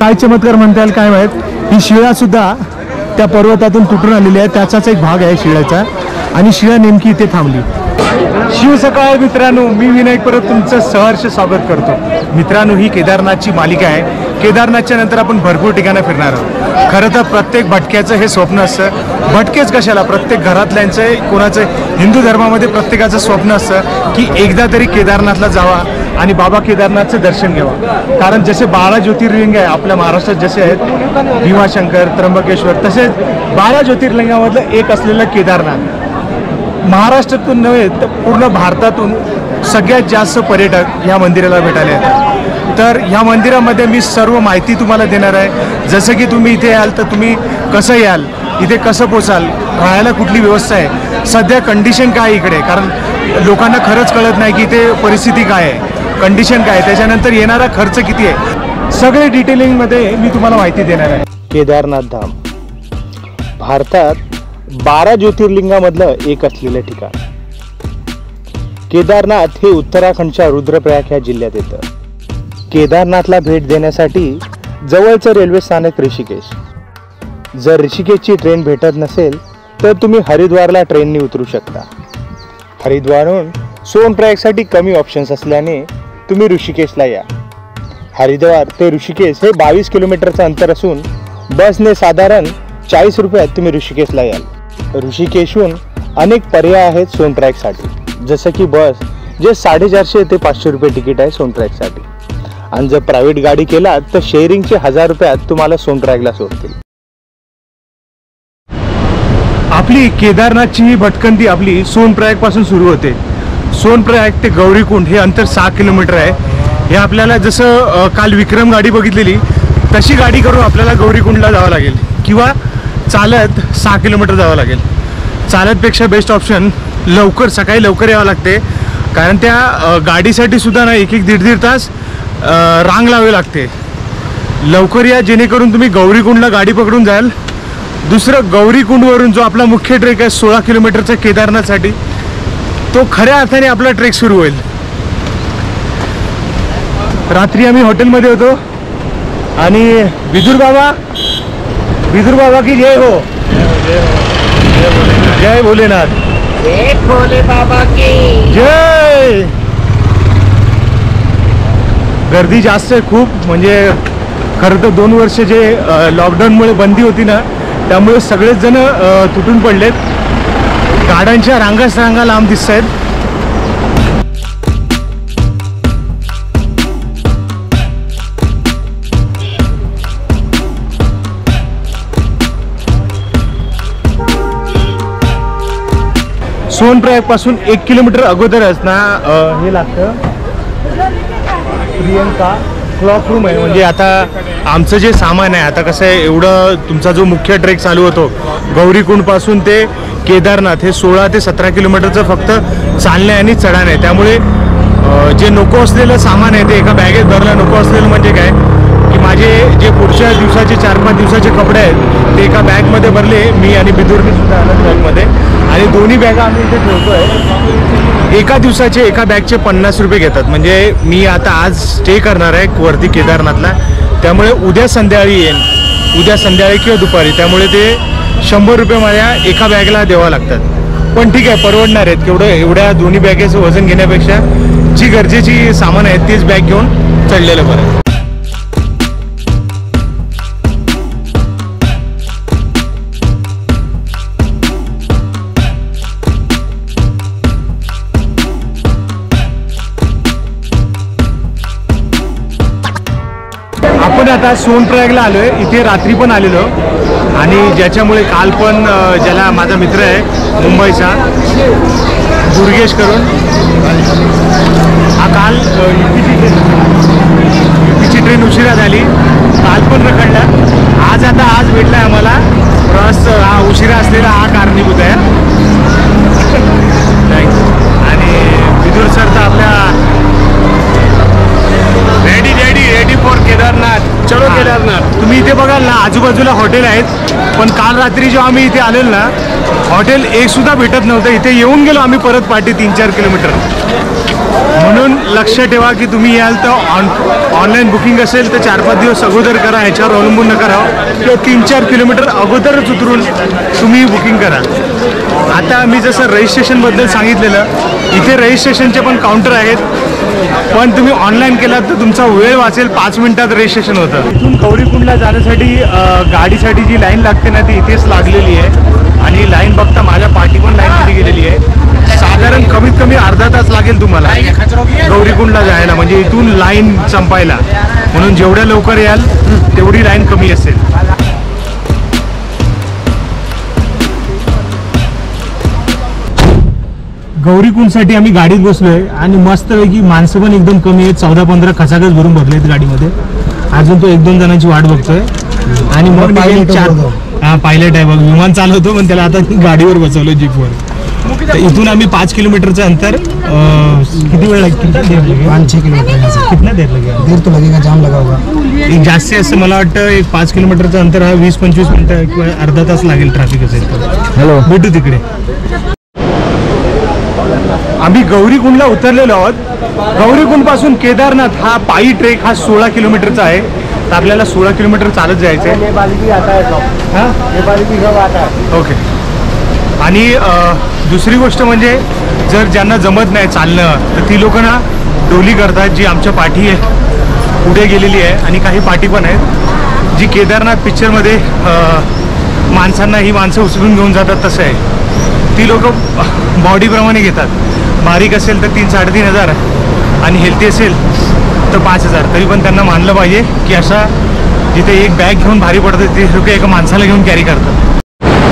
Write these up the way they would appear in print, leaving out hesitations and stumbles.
काय चमत्कार म्हणता येईल काय माहित, ही शिळा सुद्धा त्या पर्वतातून तुटून आलेली आहे, त्याचाच एक भाग आहे शिळ्याचा, आणि शिळा नेमकी इथे थांबली। शिव सकाळ मित्रांनो, मी विनायक परत तुमचं सहर्ष स्वागत करतो। मित्रांनो, ही केदारनाथची मालिका आहे। केदारनाथच्या नंतर आपण भरपूर ठिकाणं फिरणार आहोत। खरं तर प्रत्येक भटक्याचं हे स्वप्न असतं, भटकेच कशाला, प्रत्येक घरातल्यांचं कोणाचं हिंदू धर्मामध्ये प्रत्येकाचं स्वप्न असतं की एकदा तरी केदारनाथला जावा आणि बाबा केदारनाथचं दर्शन घ्यावं। कारण जसे 12 ज्योतिर्लिंग आहे आपल्या महाराष्ट्रात, जसे आहेत भीमाशंकर, त्र्यंबकेश्वर, तसेच 12 ज्योतिर्लिंगामधलं एक असलेलं केदारनाथ महाराष्ट्रातून नव्हे तर पूर्ण भारतातून सगळ्यात जास्त पर्यटक ह्या मंदिराला भेटायला येतात। तर ह्या मंदिरामध्ये मी सर्व माहिती तुम्हाला देणार आहे, जसं की तुम्ही इथे याल तर तुम्ही कसं याल, इथे कसं पोचाल, राहायला कुठली व्यवस्था आहे, सध्या कंडिशन काय इकडे, कारण लोकांना खरंच कळत नाही की इथे परिस्थिती काय आहे, कंडिशन काय आहे, त्याच्यानंतर येणारा खर्च किती आहे, सगळे डिटेलिंगमध्ये मी तुम्हाला माहिती देणार आहे। केदारनाथ धाम भारतात 12 ज्योतिर्लिंगामधलं एक असलेलं ठिकाण। केदारनाथ हे उत्तराखंडच्या रुद्रप्रयाग ह्या जिल्ह्यात येतं। केदारनाथला भेट देण्यासाठी जवळचं रेल्वे स्थानक ऋषिकेश। जर ऋषिकेशची ट्रेन भेटत नसेल तर तुम्ही हरिद्वारला ट्रेनने उतरू शकता। हरिद्वारहून सोनप्रयागसाठी कमी ऑप्शन्स असल्याने तुम्ही ऋषिकेशला या। हरिद्वार ते ऋषिकेश हे 22 किलोमीटरचं अंतर असून बसने साधारण 40 रुपयात तुम्ही ऋषिकेशला याल। ऋषिकेशहून अनेक पर्याय आहेत सोनप्रयागसाठी, जसं की बस जे 450 ते 500 रुपये तिकीट आहे सोनप्रयागसाठी, आणि जर प्रायव्हेट गाडी केलात तर शेअरिंगचे 1000 रुपयात तुम्हाला सोनप्रयागला सोडतील। आपली केदारनाथची ही भटकंती आपली सोनप्रयाग पासून सुरू होते। सोनप्रयाग ते गौरीकुंड हे अंतर 6 किलोमीटर आहे। हे आपल्याला जसं काल विक्रम गाडी बघितलेली तशी गाडी करून आपल्याला गौरीकुंडला जावं लागेल, किंवा चालत 6 किलोमीटर जावं लागेल। चालतपेक्षा बेस्ट ऑप्शन लवकर, सकाळी लवकर यावं लागते, कारण त्या गाडीसाठी सुद्धा ना 1-1, 1.5 तास रांग लावावी लागते। लवकर या, जेणेकरून तुम्ही गौरीकुंडला गाडी पकडून जाल। दुसरं, गौरीकुंडवरून जो आपला मुख्य ट्रेक आहे 16 किलोमीटरचा केदारनाथसाठी, तो खऱ्या अर्थाने आपला ट्रेक सुरू होईल। रात्री आम्ही हॉटेलमध्ये होतो आणि विदुर बाबा की जय हो, जय भोलेनाथ, जय भोले बाबा की जय। गर्दी जास्त आहे खूप, म्हणजे खरं तर 2 वर्ष जे लॉकडाऊनमुळे बंदी होती ना, त्यामुळे सगळेच जण तुटून पडलेत। गाड्यांच्या रांगा लांब दिसत आहेत। सोनप्रयाग पासून 1 किलोमीटर अगोदरच ना हे लागतं प्रियंका क्लॉक रूम आहे। म्हणजे आता आमचं जे सामान आहे, आता कसं आहे, एवढं तुमचा जो मुख्य ट्रेक चालू होतो गौरीकुंड पासून ते केदारनाथ हे 16 ते 17 किलोमीटरचं फक्त चालणे आणि चढण आहे। त्यामुळे जे नको असलेलं सामान आहे ते एका बॅगेत भरलं। नको असलेलं म्हणजे काय की माझे जे पुढच्या दिवसाचे 4-5 दिवसाचे कपडे आहेत ते एका बॅगमध्ये भरले, मी आणि बिदुरने सुद्धा अलग बॅगमध्ये, आणि दोन्ही बॅगा आम्ही इथे ठेवतोय। एका दिवसाचे एका बॅगचे 50 रुपये घेतात। म्हणजे मी आता आज स्टे करणार आहे वरती केदारनाथला, त्यामुळे उद्या संध्याकाळी येईन, उद्या संध्याकाळी किंवा दुपारी, त्यामुळे ते 100 रुपये माझ्या एका बॅगला द्यावं लागतात। पण ठीक आहे, परवडणार आहेत। एवढ्या दोन्ही बॅगेचं वजन घेण्यापेक्षा जी गरजेची सामान आहेत तीच बॅग घेऊन चढलेलं बरं। आपण आता सोनप्रयागला आलोय, इथे रात्री पण आलेलो, आणि ज्याच्यामुळे काल पण ज्याला माझा मित्र आहे मुंबईचा दुर्गेश करून, हा काल युपीची ट्रेन उशिरा झाली, काल पण रखडला, आज भेटला आम्हाला। प्रवास हा उशिरा असलेला हा कारणीभूत आहे। थँक्स। आणि विदुर सर तर आपल्या रेडी फॉर केदारनाथ। चलो केदारनाथ। तुम्ही इथे बघाल ना, आजूबाजूला हॉटेल आहेत, पण काल रात्री जेव्हा आम्ही इथे आलेलो ना, हॉटेल एक सुद्धा भेटत नव्हतं। इथे येऊन गेलो आम्ही परत पाठी 3-4 किलोमीटर, म्हणून लक्ष ठेवा की तुम्ही याल तर ऑनलाईन बुकिंग असेल तर 4-5 दिवस अगोदर करा, ह्याच्यावर अवलंबून नका राहा किंवा 3-4 किलोमीटर अगोदरच उतरून तुम्ही बुकिंग करा. आता मी जसं रजिस्ट्रेशनबद्दल सांगितलेलं, इथे रजिस्ट्रेशनचे पण काउंटर आहेत, पण तुम्ही ऑनलाईन केलात तर तुमचा वेळ वाचेल. 5 मिनिटात रजिस्ट्रेशन होतं. इथून गौरीकुंडला जाण्यासाठी गाडीसाठी जी लाईन लागते ना ती इथेच लागलेली आहे आणि लाईन बघता माझ्या पाठी पण लाईनमध्ये गेलेली आहे. साधारण कमीत कमी अर्धा तास लागेल तुम्हाला गौरीकुंडला जायला, म्हणजे इथून लाईन संपायला. म्हणून जेवढ्या लवकर याल तेवढी लाईन कमी असेल. गौरीकुंडसाठी आम्ही गाडीत बसलोय आणि मस्तपैकी माणसं पण एकदम कमी आहेत. 14-15 खचाखच भरून बसले आहेत गाडीमध्ये. अजून तो 1-2 जणांची वाट बघतोय आणि मग पायलट आहे बघ, विमान चालवतो, पण त्याला आता गाडीवर बसवलं जीपवर. तर इथून आम्ही 5 किलोमीटरचं अंतर किती वेळ लागेल? 5-6 किलोमीटर. कितना देर लगेगा? देर तो लगेगा, जाम लगा होगा. एक जास्त असं मला वाटतं एक 5 किलोमीटरचं अंतर हा 20-25 मिनिटं किंवा अर्धा तास लागेल ट्रॅफिक असेल तर. हॅलो, भेटू तिकडे. आम्ही गौरीकुंडला उतरलेलो आहोत. गौरीकुंड पासून केदारनाथ हा पायी ट्रेक हा 16 किलोमीटरचा आहे. तर आपल्याला 16 किलोमीटर चालत जायचं आहे. ओके. आणि दुसरी गोष्ट म्हणजे जर ज्यांना जमत नाही चालणं तर ती लोक ना डोली करतात, जी आमच्या पाठी आहे पुढे गेलेली आहे. आणि काही पाठी पण आहेत जी केदारनाथ पिक्चरमध्ये माणसांना ही माणसं उचलून घेऊन जातात तसं आहे. ती लोक बॉडीप्रमाणे घेतात. बारीक असेल तर 3-3.5 हजार आणि हेल्थी असेल तर 5,000. तरी पण त्यांना मानलं पाहिजे की असा जिथे एक बॅग घेऊन भारी पडतं ते लोक एका माणसाला घेऊन कॅरी करतात.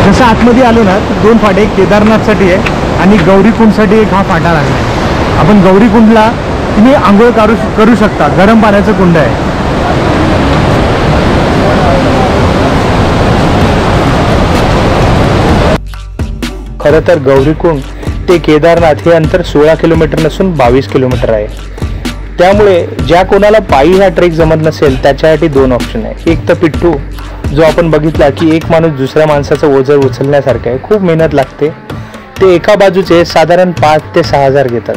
जसं आतमध्ये आलो ना 2 फाटे, एक केदारनाथसाठी आहे आणि गौरीकुंडसाठी एक हा फाटा लागला आहे. आपण गौरीकुंडला तुम्ही आंघोळ करू शकता. गरम पाण्याचं कुंड आहे. खरं तर गौरीकुंड ते केदारनाथ हे अंतर 16 किलोमीटर नसून 22 किलोमीटर आहे. त्यामुळे ज्या कोणाला पायी हा ट्रेक जमत नसेल त्याच्यासाठी 2 ऑप्शन आहे. एक तर पिट्टू, जो आपण बघितला की एक माणूस दुसऱ्या माणसाचं ओझं उचलण्यासारखं आहे, खूप मेहनत लागते. ते एका बाजूचे साधारण 5 ते 6 हजार घेतात.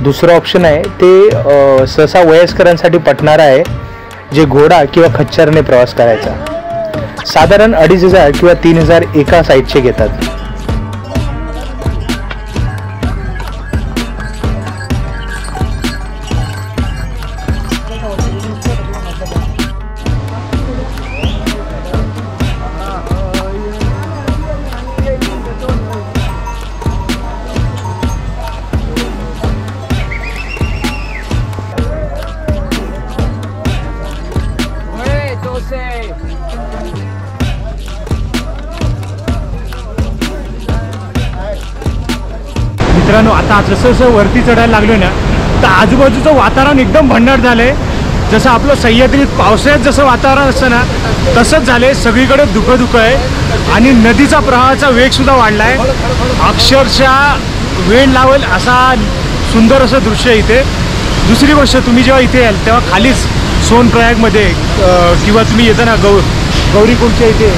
दुसरं ऑप्शन आहे ते सहसा वयस्करांसाठी पटणारं आहे, जे घोडा किंवा खच्चरने प्रवास करायचा. साधारण 2,500 किंवा 3,000 एका साईडचे घेतात. मित्रांनो, आता जसं जसं वरती चढायला लागलो ना तर आजूबाजूचं वातावरण एकदम भन्नाट झालंय. जसं आपलं सह्याद्रीत पावसाळ्यात जसं वातावरण असतं ना तसंच झालंय. सगळीकडे धुकं आहे आणि नदीचा प्रवाहाचा वेगसुद्धा वाढला आहे. अक्षरशः वेळ लावेल असा सुंदर असं दृश्य आहे इथे. दुसरी गोष्ट, तुम्ही जेव्हा इथे याल तेव्हा खालीच सोनप्रयागमध्ये किंवा तुम्ही येताना गौरीकुंडच्या इथे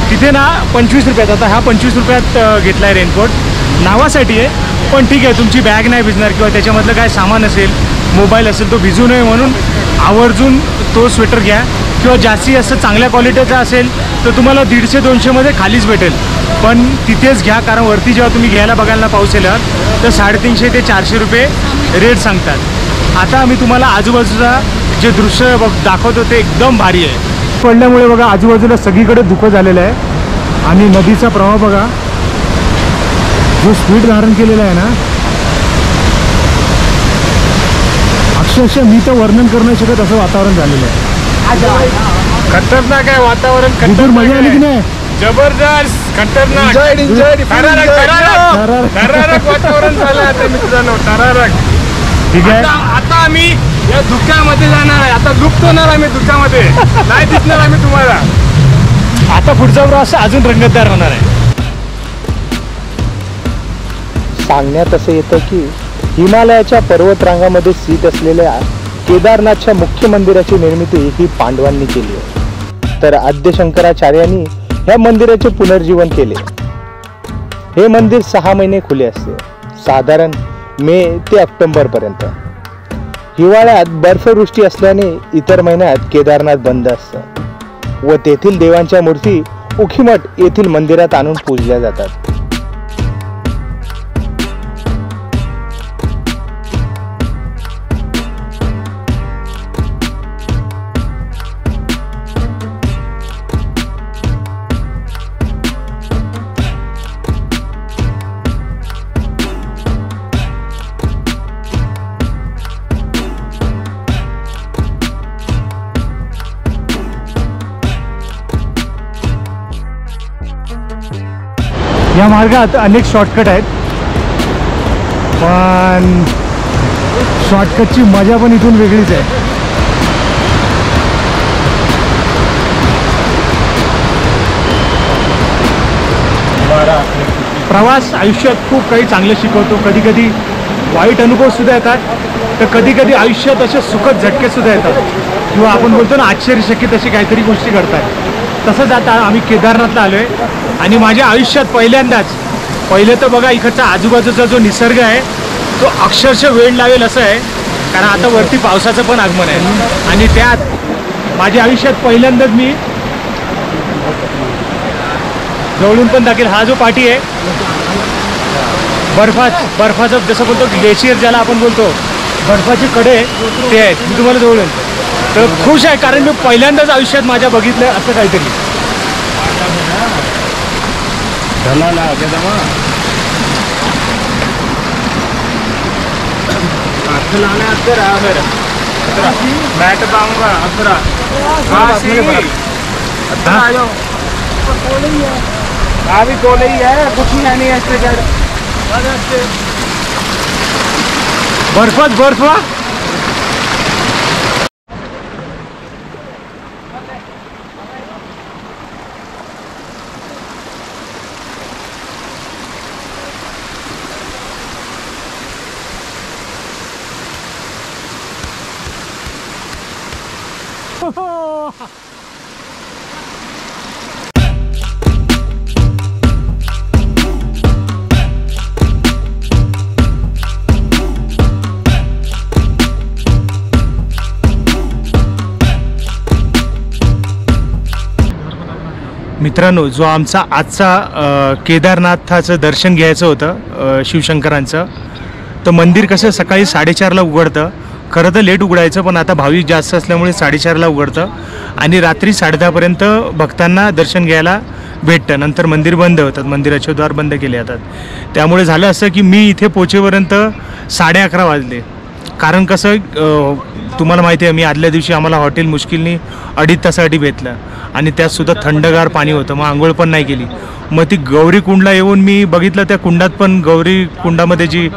तिथे ना 25 रुपयात, आता हा 25 रुपयात घेतला आहे रेनकोट, नावासाठी आहे. पण ठीक आहे, तुमची बॅग नाही भिजणार किंवा त्याच्यामधलं काय सामान असेल, मोबाईल असेल, तो भिजू नये म्हणून आवर्जून तो स्वेटर घ्या. किंवा जास्तीत जास्त चांगल्या क्वालिटीचा असेल तर तुम्हाला 150-200मध्ये खालीच भेटेल. पण तिथेच घ्या, कारण वरती जेव्हा तुम्ही घ्यायला बघायला पाऊस येणार तर 350 ते 400 रुपये रेट सांगतात. आता मी तुम्हाला आजूबाजूचा जे दृश्य दाखवतो ते एकदम भारी आहे. पडल्यामुळे बघा आजूबाजूला सगळीकडे धुकं झालेलं आहे आणि नदीचा प्रवाह बघा जो स्पीड धारण केलेला आहे ना, अक्षरशः मी तर वर्णन करू नाही शकत असं वातावरण झालेलं आहे. खतरनाक आहे वातावरण. खतरनाक मजा आली की नाही? जबरदस्त, खतरनाक, थरारक वातावरण झालं आता मित्रांनो, थरारक. ठीक आहे, आता आम्ही या धुक्यामध्ये जाणार आहे. आता लुप्त होणार आम्ही धुक्यामध्ये, नाही दिसणार आम्ही तुम्हाला. आता पुढचा प्रवास अजून रंगतदार होणार आहे. सांगण्यात असं येतं की हिमालयाच्या पर्वतरांगामध्ये स्थित असलेल्या केदारनाथच्या मुख्य मंदिराची निर्मिती ही पांडवांनी केली आहे. तर आद्य शंकराचार्यांनी ह्या मंदिराचे पुनर्जीवन केले. हे मंदिर 6 महिने खुले असते. साधारण मे ते ऑक्टोबरपर्यंत. हिवाळ्यात बर्फवृष्टी असल्याने इतर महिन्यात केदारनाथ बंद असतं व तेथील देवांच्या मूर्ती उखीमठ येथील मंदिरात आणून पूजल्या जातात. या मार्गात अनेक शॉर्टकट आहेत, पण शॉर्टकटची मजा पण इथून वेगळीच आहे. प्रवास आयुष्यात खूप काही चांगलं शिकवतो. कधी कधी वाईट अनुभव सुद्धा येतात, तर कधी कधी आयुष्यात असे सुखद झटके सुद्धा येतात, किंवा आपण बोलतो ना आश्चर्यचकित अशी काहीतरी गोष्टी घडतात. तसंच आता आम्ही केदारनाथला आलो आहे आणि माझ्या आयुष्यात पहिले तर बघा इकडचा आजूबाजूचा जो निसर्ग आहे तो अक्षरशः वेळ लावेल असं आहे, कारण आता वरती पावसाचं पण आगमन आहे. आणि त्यात माझ्या आयुष्यात पहिल्यांदाच मी जवळून पण दाखवेल, हा जो पाटी आहे बर्फाचं जसं बोलतो ग्लेशियर ज्याला आपण बोलतो, बर्फाचे कडे ते आहेत. मी तुम्हाला जवळून तर खुश आहे, कारण मी पहिल्यांदाच आयुष्यात माझ्या बघितलं असं काहीतरी. बर्फ मित्रांनो, जो आमचा आजचा केदारनाथाचं दर्शन घ्यायचं होतं शिवशंकरांचं, तर मंदिर कसं सकाळी 4:30ला उघडतं. खरं तर लेट उघडायचं, पण आता भाविक जास्त असल्यामुळे 4:30ला उघडतं आणि रात्री 10:30पर्यंत भक्तांना दर्शन घ्यायला भेटतं. नंतर मंदिर बंद होतात, मंदिराचे द्वार बंद केले जातात. त्यामुळे झालं असं की मी इथे पोहोचेपर्यंत 11:30 वाजले. कारण कसं तुम्हाला माहिती आहे, मी आदल्या दिवशी आम्हाला हॉटेल मुश्किलनी 2.5 तासासाठी भेटलं आणि त्यातसुद्धा थंडगार पाणी होतं. मग आंघोळ पण नाही केली. मग ती गौरी कुंडला येऊन मी बघितलं, त्या कुंडात पण गौरी कुंडामध्ये जी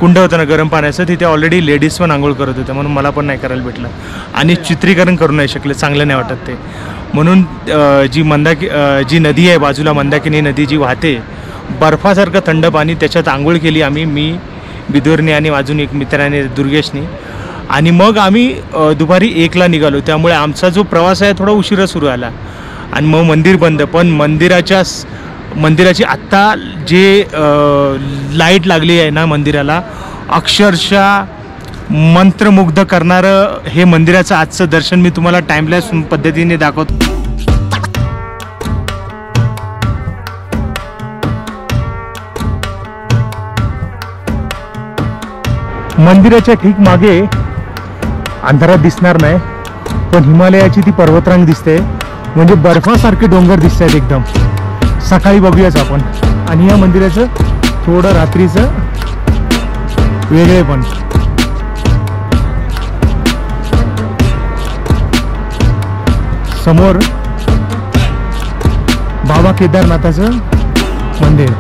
कुंड होतं ना गरम पाण्याचं, तिथे ऑलरेडी लेडीज पण आंघोळ करत होते, म्हणून मला पण नाही करायला भेटलं आणि चित्रीकरण करू नाही शकले, चांगलं नाही वाटत ते. म्हणून जी नदी आहे बाजूला, मंदाकिनी नदी जी वाहते, बर्फासारखं थंड पाणी, त्याच्यात आंघोळ केली आम्ही, मी, बिदुरने आणि अजून एक मित्राने दुर्गेशनी. आणि मग आम्ही दुपारी 1ला निघालो. त्यामुळे आमचा जो प्रवास आहे थोडा उशिरा सुरू झाला आणि मग मंदिर बंद. पण मंदिराची आत्ता जे लाईट लागली आहे ना मंदिराला, अक्षरशः मंत्रमुग्ध करणारं हे मंदिराचं आजचं दर्शन मी तुम्हाला टाइमलॅस पद्धतीने दाखवतो. मंदिराच्या ठीक मागे अंधारात दिसणार नाही, पण हिमालयाची ती पर्वतरांग दिसते, म्हणजे बर्फासारखे डोंगर दिसत आहेत एकदम. सकाळी बघूयाच आपण. आणि या मंदिराचं थोडं रात्रीचं वेगळे पण. समोर बाबा केदारनाथाचं मंदिर.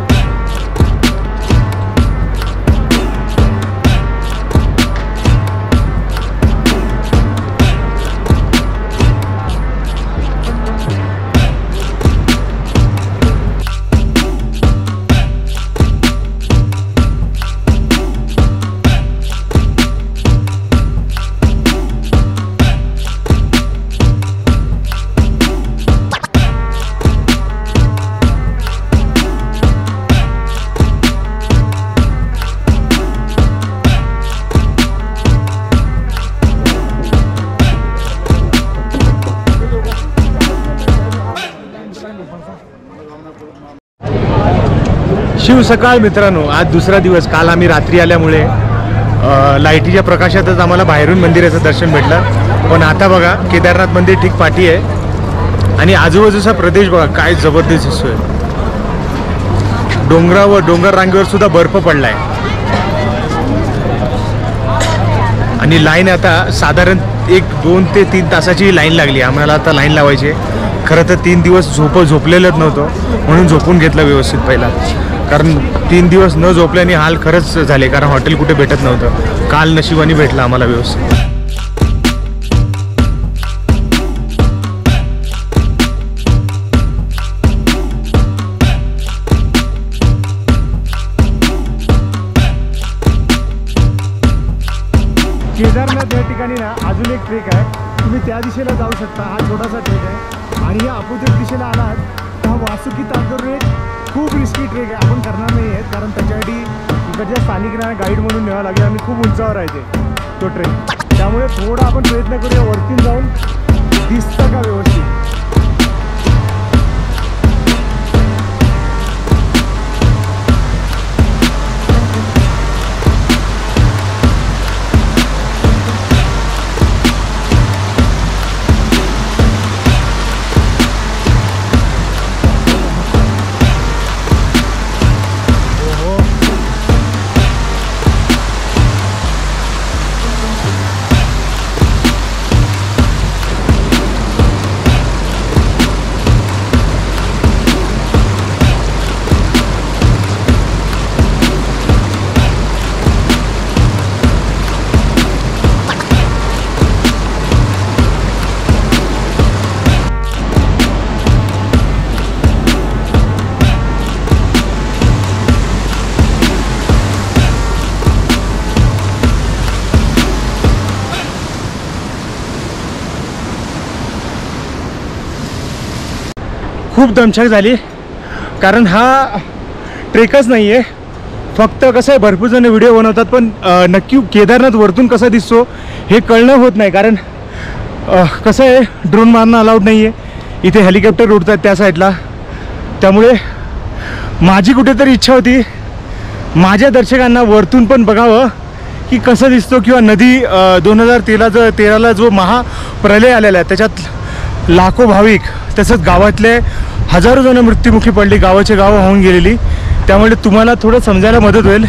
शिव सकाळ मित्रांनो, आज दुसरा दिवस. काल आम्ही रात्री आल्यामुळे लाईटीच्या प्रकाशातच आम्हाला बाहेरून मंदिराचं दर्शन भेटलं. पण आता बघा केदारनाथ मंदिर ठीक पाठी आहे आणि आजूबाजूचा प्रदेश बघा काय जबरदस्त दिसतोय. डोंगरावर डोंगर रांगेवर सुद्धा बर्फ पडलाय आणि लाईन आता साधारण 1-2 ते 3 तासाची लाईन लागली. आम्हाला आता लाईन लावायची. खरं तर 3 दिवस झोपलेलंच नव्हतं म्हणून झोपून घेतलं व्यवस्थित पहिला, कारण 3 दिवस न झोपल्याने हाल खरंच झाले, कारण हॉटेल कुठे भेटत नव्हतं. काल नशिबाने भेटलं आम्हाला व्यवस्थित. केदारनाथ या ठिकाणी ना अजून एक ट्रेक आहे. तुम्ही त्या दिशेला जाऊ शकता. हा छोटासा ट्रेक आहे आणि या अपोजिट दिशेला आलात तर हा वासुकी तालुक्यावर एक खूप रिस्की ट्रेक आहे. आपण करणार नाही आहेत कारण त्याच्यासाठी इकडच्या स्थानिकांना गाईड म्हणून न्यावं लागेल आणि खूप उंचावर आहे ते तो ट्रेक. त्यामुळे थोडा आपण प्रयत्न करूया वरती जाऊन दिसतं का व्यवस्थित. खूप दमछाक झाली कारण हा ट्रेकच नाही आहे. फक्त कसं आहे भरपूर जण व्हिडिओ बनवतात पण नक्की केदारनाथ वरतून कसा दिसतो हे कळणं होत नाही. कारण कसं आहे ड्रोन मारणं अलाउड नाही आहे. इथे हेलिकॉप्टर उडतात त्या साईडला. त्यामुळे माझी कुठेतरी इच्छा होती माझ्या दर्शकांना वरतून पण बघावं की कसं दिसतो. किंवा नदी 2013ला जो महाप्रलय आलेला आहे त्याच्यात लाखो भाविक तसंच गावातले हजारो जण मृत्युमुखी पडली. गावाचे गावं होऊन गेलेली. त्यामुळे तुम्हाला थोडं समजायला मदत होईल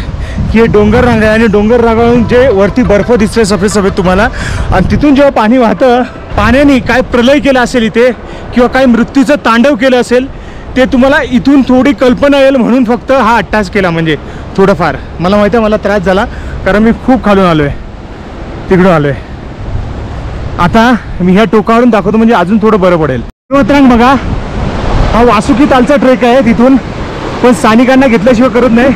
की हे डोंगर रांग आहे आणि डोंगर रांगावरून जे वरती बर्फ दिसतोय सफेद सफेद तुम्हाला, आणि तिथून जेव्हा पाणी वाहतं पाण्याने काय प्रलय केला असेल इथे किंवा काय मृत्यूचं तांडव केलं असेल ते तुम्हाला इथून थोडी कल्पना येईल म्हणून फक्त हा अट्टास केला. म्हणजे थोडंफार मला माहिती आहे मला त्रास झाला कारण मी खूप खालून आलो आहे, तिकडून आलो आहे. आता मी ह्या टोकावरून दाखवतो म्हणजे अजून थोडं बरं पडेल. पर्वतरांग बघा, हा वासुकी तालचा ट्रेक आहे तिथून, पण स्थानिकांना घेतल्याशिवाय करत नाही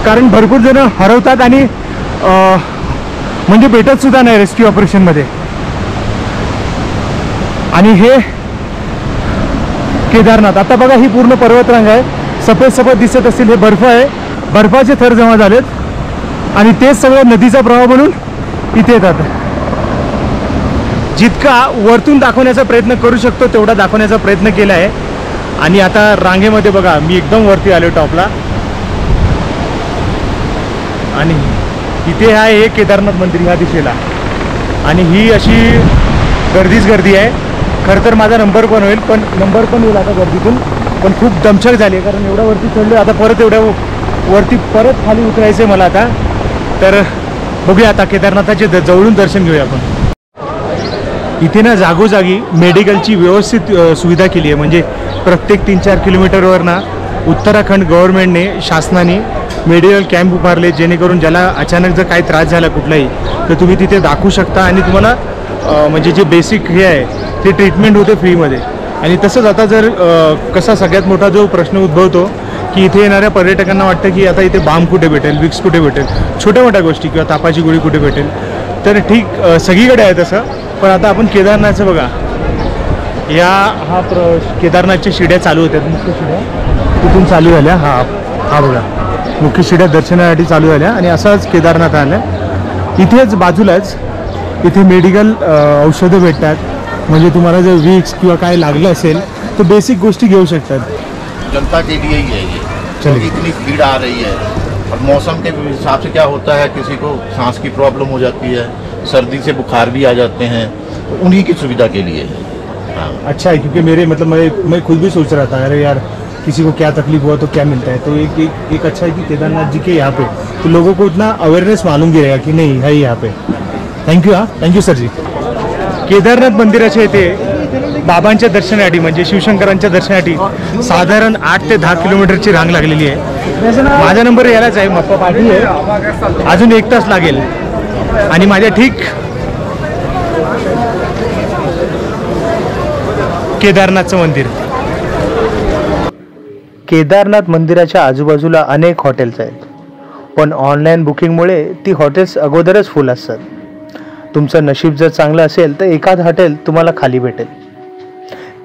कारण भरपूर जण हरवतात आणि म्हणजे भेटत सुद्धा नाही रेस्क्यू ऑपरेशनमध्ये. आणि हे केदारनाथ आता बघा ही पूर्ण पर्वतरांग आहे. सफेद सफेद दिसत असतील हे बर्फ आहे. बर्फाचे थर जमा झालेत आणि तेच सगळं नदीचा प्रवाह म्हणून इथे येतात. जितका वरतून दाखवण्याचा प्रयत्न करू शकतो तेवढा दाखवण्याचा प्रयत्न केला आहे. आणि आता रांगेमध्ये बघा मी एकदम वरती आलो टॉपला आणि इथे आहे हे केदारनाथ मंदिर ह्या दिशेला आणि ही अशी गर्दीच गर्दी आहे. खरं तर माझा नंबर पण होईल, पण नंबर पण येईल आता गर्दीतून. पण खूप दमछाक झाली आहे कारण एवढ्या वरती चढलो. आता परत एवढ्या वरती परत खाली उतरायचं आहे मला आता. तर बघूया आता केदारनाथाचे जवळून दर्शन घेऊया आपण. इथे ना जागोजागी मेडिकलची व्यवस्थित सुविधा केली आहे. म्हणजे प्रत्येक 3-4 किलोमीटरवर ना उत्तराखंड गव्हर्नमेंटने शासनाने मेडिकल कॅम्प उभारले जेणेकरून ज्याला अचानक जर काही त्रास झाला कुठलाही तर तुम्ही तिथे दाखवू शकता आणि तुम्हाला म्हणजे जे बेसिक हे आहे ते ट्रीटमेंट होते फ्रीमध्ये. आणि तसंच आता जर कसा सगळ्यात मोठा जो प्रश्न उद्भवतो की इथे येणाऱ्या पर्यटकांना वाटतं की आता इथे बाम कुठे भेटेल, विक्स कुठे भेटेल, छोट्या मोठ्या गोष्टी किंवा तापाची गोळी कुठे भेटेल. तर ठीक सगळीकडे आहे तसं. पण आता आपण केदारनाथचं बघा हा केदारनाथच्या शिड्या चालू होत्या. मुख्य शिड्या तिथून चालू झाल्या. हा बघा मुख्य शिड्या दर्शनासाठी चालू झाल्या आणि असाच केदारनाथ आलं. इथेच बाजूलाच इथे मेडिकल औषधं भेटतात. म्हणजे तुम्हाला जर विक्स किंवा काय लागलं असेल तर बेसिक गोष्टी घेऊ शकतात. जनता के लिए ही है ये. चलिए। इतनी भीड़ आ रही है और मौसम के हिसाब से क्या होता है, किसी को सांस की प्रॉब्लम हो जाती है, सर्दी से बुखार भी आ जाते हैं, तो उन्हीं की सुविधा के लिए। हाँ, अच्छा है, क्योंकि मेरे मतलब मैं खुद भी सोच रहा था, अरे यार किसी को क्या तकलीफ हुआ तो क्या मिलता है, तो एक अच्छा है कि केदारनाथ जी के यहाँ पे तो लोगों को इतना अवेयरनेस मालूम भी रहेगा की नाही है यहाँ पे। थँक्यू थँक्यू सर जी। केदारनाथ मंदिराच्या इथे बाबांच्या दर्शनासाठी म्हणजे शिवशंकरांच्या दर्शनासाठी साधारण 8 ते 10 किलोमीटरची रांग लागलेली आहे। माझा नंबर यालाच आहे, मप्पा पाठी आहे, अजून 1 तास लागेल आणि माझ्या ठीक केदारनाथचं मंदिर। केदारनाथ मंदिराच्या आजूबाजूला अनेक हॉटेल्स आहेत, पण ऑनलाईन बुकिंगमुळे ती हॉटेल्स अगोदरच फुल असतात। तुमचं नशीब जर चांगलं असेल तर एखाद हॉटेल तुम्हाला खाली भेटेल,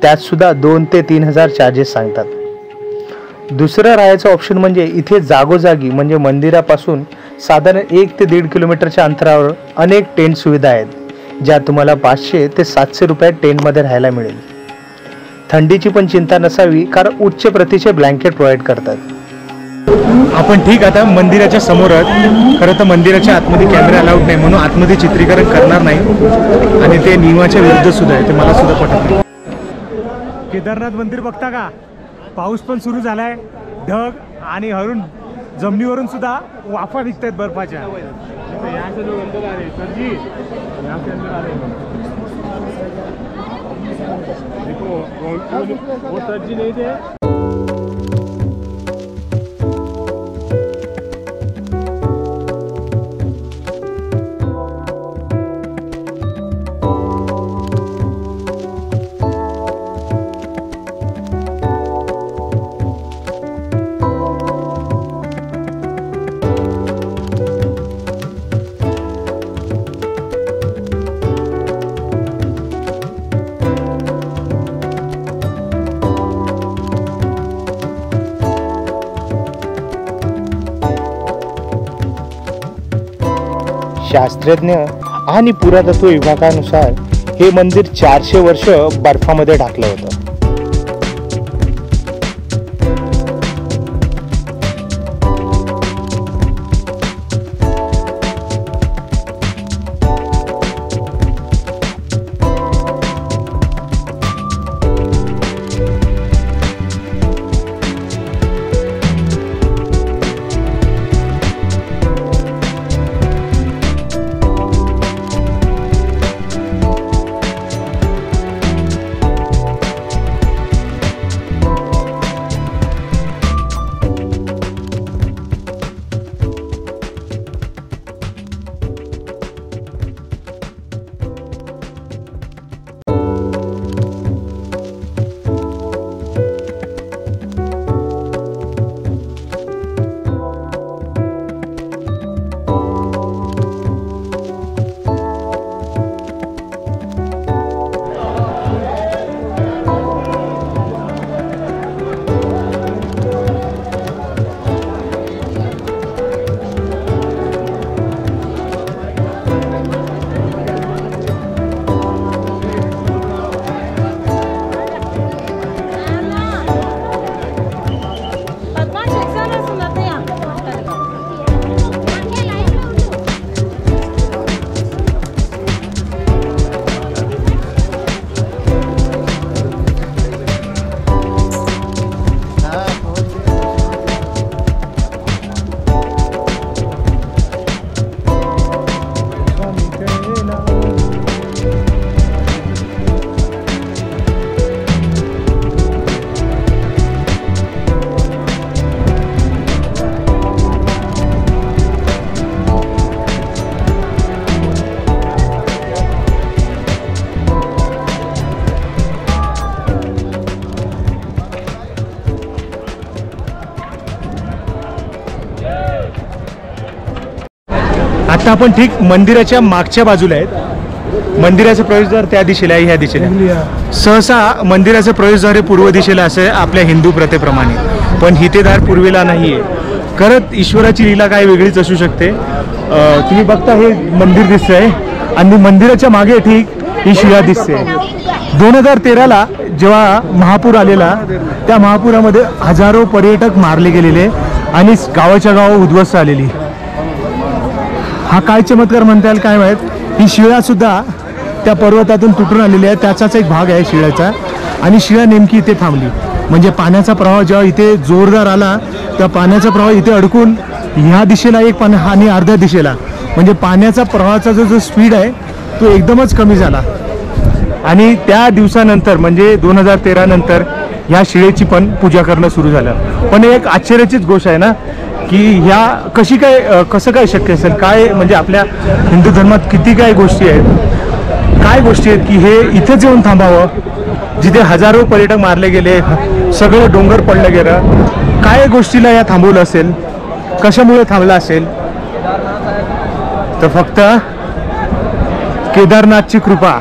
त्यात सुद्धा 2 ते 3 हजार चार्जेस सांगतात। दुसरं राहायचं ऑप्शन म्हणजे इथे जागोजागी म्हणजे मंदिरापासून साधारण 1 ते 1.5 किलोमीटरच्या अंतरावर अनेक टेंट सुविधा आहेत, ज्या तुम्हाला 500 ते 700 रुपयात टेंटमध्ये राहायला मिळेल। थंडीची पण चिंता नसावी, कारण उच्च प्रतीचे ब्लँकेट प्रोव्हाइड करतात। आपण ठीक आता मंदिराच्या समोरच, खरं तर मंदिराच्या आतमध्ये कॅमेरा अलाउड नाही म्हणून आतमध्ये चित्रीकरण करणार नाही आणि ते नियमाच्या विरुद्ध सुद्धा आहे, ते मला सुद्धा पटत नाही। केदारनाथ मंदिर बघता का, पाऊस पण सुरू झालाय, ढग आणि हरून जमिनीवरून सुद्धा वाफा निघतायत बर्फाच्या। शास्त्रज्ञ आणि पुरातत्व विभागानुसार हे मंदिर 400 वर्ष बर्फामध्ये ढाकलं होतं। आता आपण ठीक मंदिराच्या मागच्या बाजूला आहेत। मंदिराचं प्रवेशद्वार त्या दिशेला आहे, ह्या दिशेला। सहसा मंदिराचं प्रवेशद्वार हे पूर्व दिशेला असे आपल्या हिंदू प्रथेप्रमाणे, पण हितेदार पूर्वेला नाही आहे। खरंच ईश्वराची लीला काय वेगळीच असू शकते। तुम्ही बघता हे मंदिर दिसतंय आणि मंदिराच्या मागे ठीक ही शिळा दिसते। 2013ला जेव्हा महापूर आलेला, त्या महापुरामध्ये हजारो पर्यटक मारले गेलेले आणि गावाच्या गाव उद्ध्वस्त आलेली. हा काय चमत्कार म्हणता येईल काय माहीत. ही शिळा सुद्धा त्या पर्वतातून तुटून आलेली आहे, त्याचाच एक भाग आहे शिळ्याचा. आणि शिळा नेमकी इथे थांबली, म्हणजे पाण्याचा प्रवाह जेव्हा इथे जोरदार आला, त्या पाण्याचा प्रवाह इथे अडकून ह्या दिशेला एक पाणी आणि अर्ध्या दिशेला, म्हणजे पाण्याचा प्रवाहाचा जो स्पीड आहे तो एकदमच कमी झाला. आणि त्या दिवसानंतर म्हणजे 2013 नंतर ह्या शिळेची पण पूजा करणं सुरू झालं. पण एक आश्चर्याचीच गोष्ट आहे ना की ह्या कसं काय शक्य असेल. काय म्हणजे आपल्या हिंदू धर्मात किती काय गोष्टी आहेत, काय गोष्टी आहेत की हे इथेच येऊन थांबावं, जिथे हजारो पर्यटक मारले गेले, सगळं डोंगर पडलं गेलं. काय गोष्टीला या थांबवलं असेल, कशामुळे थांबला असेल. तर फक्त केदारनाथची कृपा.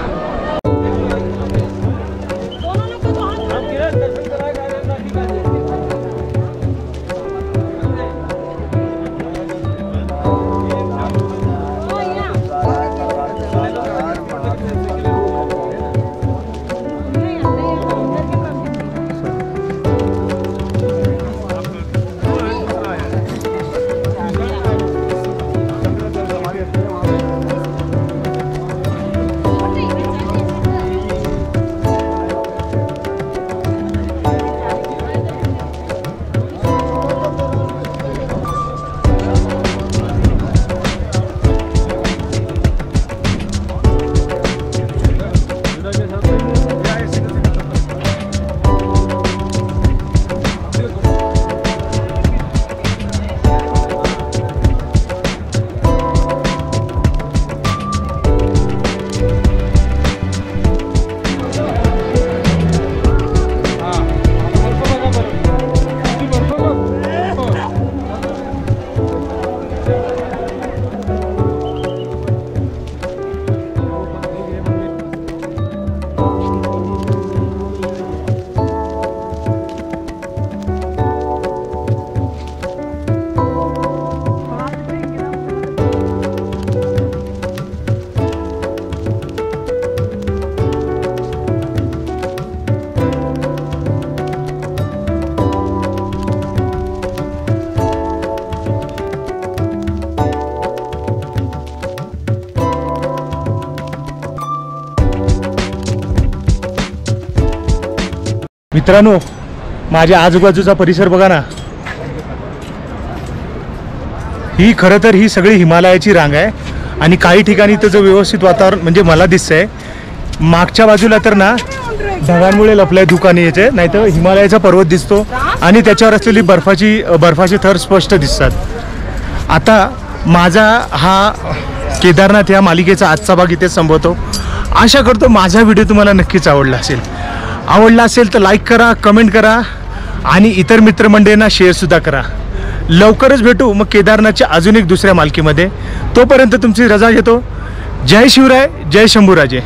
मित्रांनो, माझ्या आजूबाजूचा परिसर बघा ना. ही खरं तर ही सगळी हिमालयाची रांग आहे आणि काही ठिकाणी त्याचं व्यवस्थित वातावरण म्हणजे मला दिसतंय. मागच्या बाजूला तर ना ढगांमुळे लपलंय दुकाने याचे, नाही तर हिमालयाचा पर्वत दिसतो आणि त्याच्यावर असलेली बर्फाचे थर स्पष्ट दिसतात. आता माझा हा केदारनाथ या मालिकेचा आजचा भाग इथे संपवतो. आशा करतो माझा व्हिडिओ तुम्हाला नक्कीच आवडला असेल तर लाईक करा, कमेंट करा आणि इतर मित्रमंडळींना शेअरसुद्धा करा. लवकरच भेटू मग केदारनाथच्या अजून एक दुसऱ्या मालिकेमध्ये. तोपर्यंत तुमची रजा घेतो. जय शिवराय, जय शंभूराजे.